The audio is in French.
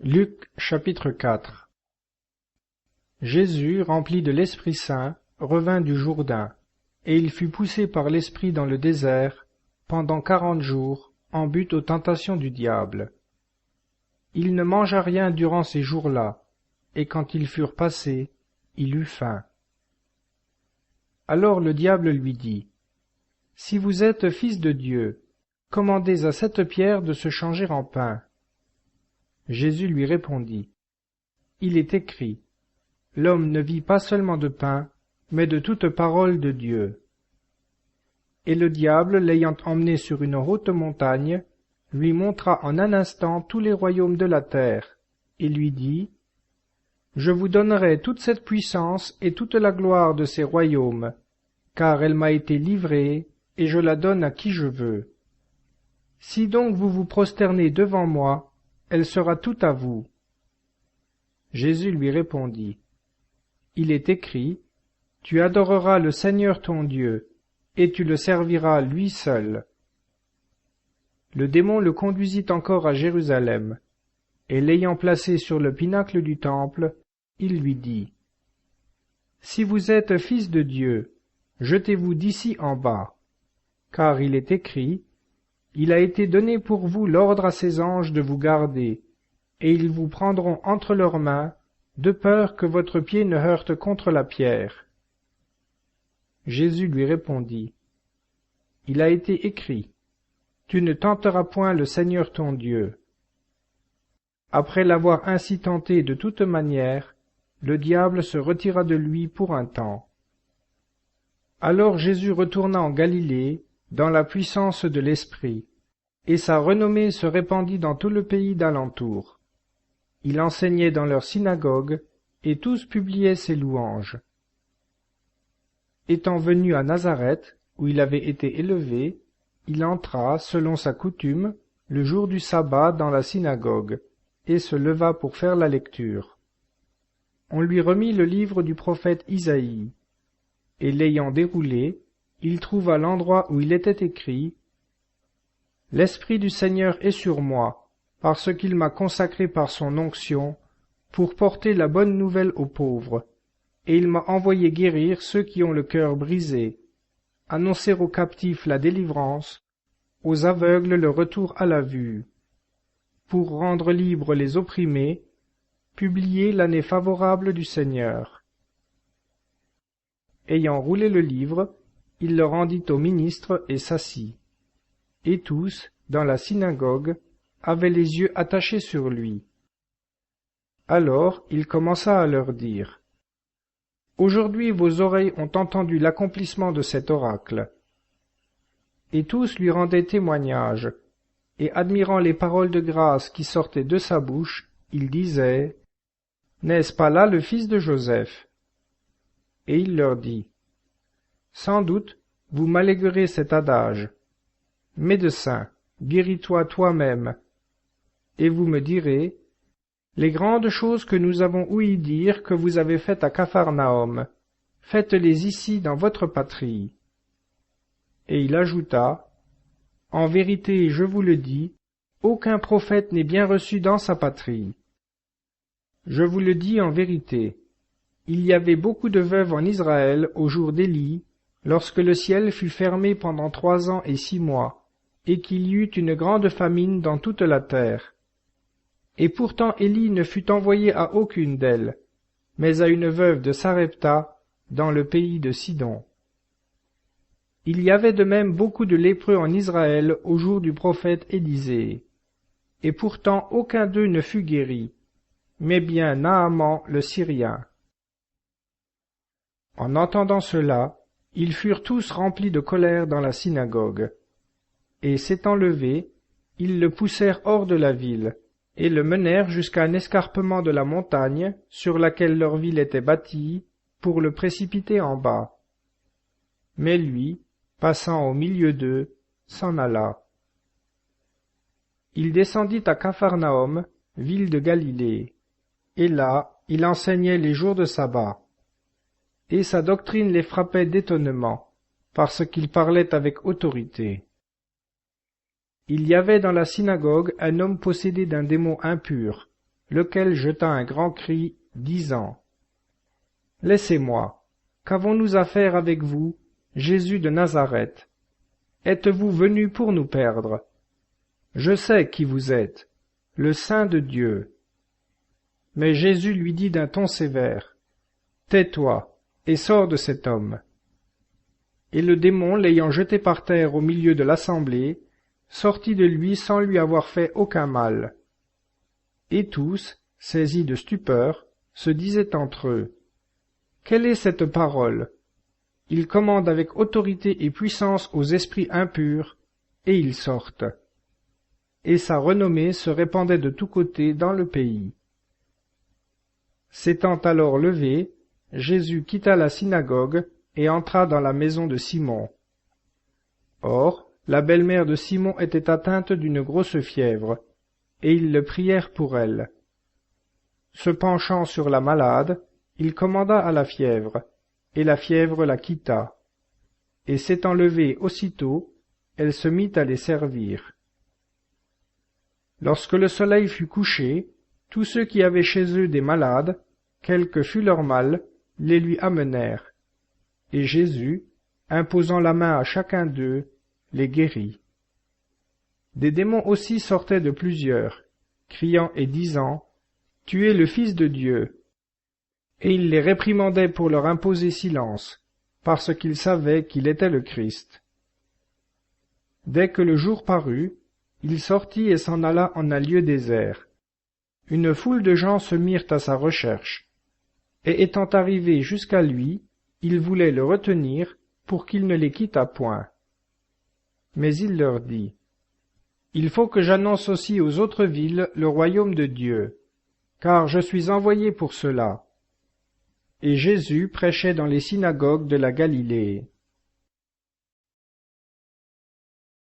Luc chapitre 4. Jésus, rempli de l'Esprit Saint, revint du Jourdain, et il fut poussé par l'Esprit dans le désert pendant 40 jours, en but aux tentations du diable. Il ne mangea rien durant ces jours-là, et quand ils furent passés, il eut faim. Alors le diable lui dit, « Si vous êtes fils de Dieu, commandez à cette pierre de se changer en pain. » Jésus lui répondit, « Il est écrit, l'homme ne vit pas seulement de pain, mais de toute parole de Dieu. » Et le diable, l'ayant emmené sur une haute montagne, lui montra en un instant tous les royaumes de la terre, et lui dit, « Je vous donnerai toute cette puissance et toute la gloire de ces royaumes, car elle m'a été livrée, et je la donne à qui je veux. Si donc vous vous prosternez devant moi, elle sera toute à vous. » Jésus lui répondit, « Il est écrit, tu adoreras le Seigneur ton Dieu, et tu le serviras lui seul. » Le démon le conduisit encore à Jérusalem, et l'ayant placé sur le pinacle du temple, il lui dit, « Si vous êtes fils de Dieu, jetez-vous d'ici en bas, car il est écrit, il a été donné pour vous l'ordre à ses anges de vous garder, et ils vous prendront entre leurs mains, de peur que votre pied ne heurte contre la pierre. » Jésus lui répondit, « Il a été écrit, tu ne tenteras point le Seigneur ton Dieu. » Après l'avoir ainsi tenté de toute manière, le diable se retira de lui pour un temps. Alors Jésus retourna en Galilée, dans la puissance de l'Esprit, et sa renommée se répandit dans tout le pays d'alentour. Il enseignait dans leurs synagogues, et tous publiaient ses louanges. Étant venu à Nazareth, où il avait été élevé, il entra, selon sa coutume, le jour du sabbat dans la synagogue, et se leva pour faire la lecture. On lui remit le livre du prophète Isaïe, et l'ayant déroulé, il trouva l'endroit où il était écrit, « L'Esprit du Seigneur est sur moi, parce qu'il m'a consacré par son onction, pour porter la bonne nouvelle aux pauvres, et il m'a envoyé guérir ceux qui ont le cœur brisé, annoncer aux captifs la délivrance, aux aveugles le retour à la vue, pour rendre libres les opprimés, publier l'année favorable du Seigneur. » Ayant roulé le livre, il le rendit au ministre et s'assit. Et tous, dans la synagogue, avaient les yeux attachés sur lui. Alors il commença à leur dire, « Aujourd'hui vos oreilles ont entendu l'accomplissement de cet oracle. » Et tous lui rendaient témoignage, et admirant les paroles de grâce qui sortaient de sa bouche, il disait, « N'est-ce pas là le fils de Joseph ?» Et il leur dit, « Sans doute, vous m'alléguerez cet adage, « Médecin, guéris-toi toi-même. » Et vous me direz, « Les grandes choses que nous avons ouï dire que vous avez faites à Capharnaüm, faites-les ici dans votre patrie. » Et il ajouta, « En vérité, je vous le dis, aucun prophète n'est bien reçu dans sa patrie. Je vous le dis en vérité, il y avait beaucoup de veuves en Israël au jour d'Élie, lorsque le ciel fut fermé pendant 3 ans et 6 mois, et qu'il y eut une grande famine dans toute la terre. Et pourtant Élie ne fut envoyé à aucune d'elles, mais à une veuve de Sarepta, dans le pays de Sidon. Il y avait de même beaucoup de lépreux en Israël au jour du prophète Élisée, et pourtant aucun d'eux ne fut guéri, mais bien Naaman le Syrien. » En entendant cela, ils furent tous remplis de colère dans la synagogue. Et s'étant levés, ils le poussèrent hors de la ville, et le menèrent jusqu'à un escarpement de la montagne, sur laquelle leur ville était bâtie, pour le précipiter en bas. Mais lui, passant au milieu d'eux, s'en alla. Il descendit à Capharnaüm, ville de Galilée, et là, il enseignait les jours de sabbat. Et sa doctrine les frappait d'étonnement, parce qu'il parlait avec autorité. Il y avait dans la synagogue un homme possédé d'un démon impur, lequel jeta un grand cri, disant: « Laissez-moi, qu'avons-nous à faire avec vous, Jésus de Nazareth? Êtes-vous venu pour nous perdre? Je sais qui vous êtes, le Saint de Dieu. » Mais Jésus lui dit d'un ton sévère: « Tais-toi, et sors de cet homme. » Et le démon, l'ayant jeté par terre au milieu de l'assemblée, sortit de lui sans lui avoir fait aucun mal. Et tous, saisis de stupeur, se disaient entre eux: « Quelle est cette parole? Il commande avec autorité et puissance aux esprits impurs, et ils sortent. » Et sa renommée se répandait de tous côtés dans le pays. S'étant alors levé, Jésus quitta la synagogue et entra dans la maison de Simon. Or, la belle-mère de Simon était atteinte d'une grosse fièvre, et ils le prièrent pour elle. Se penchant sur la malade, il commanda à la fièvre, et la fièvre la quitta. Et s'étant levée aussitôt, elle se mit à les servir. Lorsque le soleil fut couché, tous ceux qui avaient chez eux des malades, quel que fût leur mal, les lui amenèrent. Et Jésus, imposant la main à chacun d'eux, les guérit. Des démons aussi sortaient de plusieurs, criant et disant: « Tu es le Fils de Dieu. » Et il les réprimandait pour leur imposer silence, parce qu'ils savaient qu'il était le Christ. Dès que le jour parut, il sortit et s'en alla en un lieu désert. Une foule de gens se mirent à sa recherche, et étant arrivés jusqu'à lui, ils voulaient le retenir pour qu'il ne les quittât point. Mais il leur dit: « Il faut que j'annonce aussi aux autres villes le royaume de Dieu, car je suis envoyé pour cela. » Et Jésus prêchait dans les synagogues de la Galilée.